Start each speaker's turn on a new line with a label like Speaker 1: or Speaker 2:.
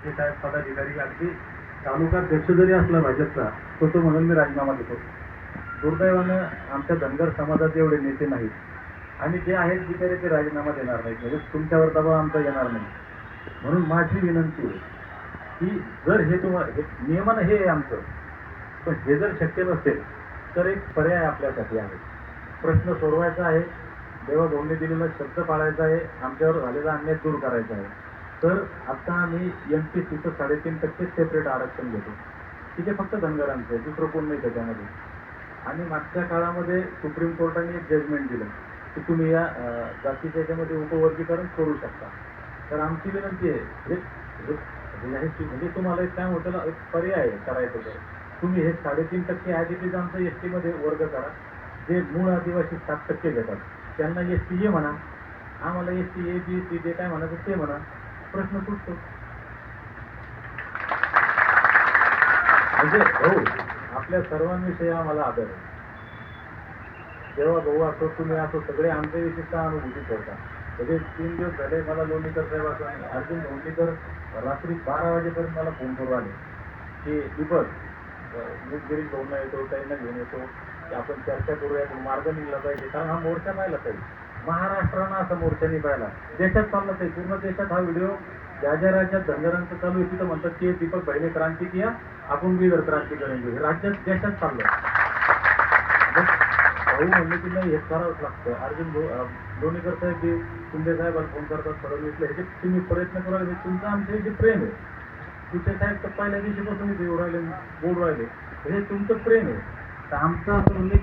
Speaker 1: जे काय पदाधिकारी अगदी तालुकाध्यक्ष जरी असला भाजपचा तो म्हणून मी राजीनामा देतो. दुर्दैवानं आमच्या धनगर समाजात एवढे नेते नाहीत आणि जे आहेत बिचारे ते राजीनामा देणार नाहीत. म्हणजे तुमच्यावर दबाव आमचा येणार नाही. म्हणून माझी विनंती आहे की जर हे नियमन हे आहे आमचं, पण हे जर शक्य नसेल तर एक पर्याय आपल्यासाठी आहे. प्रश्न सोडवायचा आहे, देवाभाऊंनी दिलेला शब्द पाळायचा आहे, आमच्यावर झालेला अन्याय दूर करायचा आहे. तर आता आम्ही MPCचं 3.5% सेपरेट आरक्षण घेतो. तिथे फक्त धनगरांचं आहे, दुसरं कोण नाही त्याच्यामध्ये. आणि मागच्या काळामध्ये सुप्रीम कोर्टाने एक जजमेंट दिलं की तुम्ही या जातीच्या याच्यामध्ये उपवर्गीकरण करू शकता. तर आमची विनंती आहे म्हणजे तुम्हाला एक काय होतं एक पर्याय करायचं तर तुम्ही हे 3.5% ॲज आमचं ST मध्ये वर्ग करा. जे मूळ आदिवासी 7% घेतात त्यांना ST म्हणा, आम्हाला ST A B C जे काय म्हणायचं ते म्हणा, प्रश्न सुटतो. म्हणजे हो, आपल्या सर्वांविषयी आम्हाला आदर आहे. जेव्हा भाऊ असो तुम्ही असो सगळे आमच्या विशिष्ट अनुभूती करता. म्हणजे 3 दिवस झाले मला लोणीकर साहेब असं अर्जुन लोणीकर रात्री 12 वाजेपर्यंत मला फोन करू आले की दीपक गिरीश भाऊंना येतो, त्यांना घेऊन येतो, आपण चर्चा करूया, मार्ग निघला पाहिजे. कारण हा मोर्चा पाहिला पाहिजे. महाराष्ट्रानं असा मोर्चा नाही पाहिला. देशात चालला पाहिजे, पूर्ण देशात हा व्हिडिओ ज्या ज्या राज्यात धनगरांचं चालू आहे तिथं म्हणतात की दीपक भाईने क्रांती किया, आपण बी क्रांती करेंगे. राज्यात देशात चाललं. भाऊ म्हणले की नाही हे करावंच लागतं. अर्जुन भाऊ लोणीकर साहेब बी शिंदे साहेबांना फोन करतात, फडणवीसला ह्याचे तुम्ही प्रयत्न करायला. तुमचं आमचे जे प्रेम आहे, तुमचे साहेब तर पहिल्या दिवशीपासून येऊ राहिले, बोलू राहिले, हे तुमचं प्रेम आहे. तर आमचं असं म्हणलं की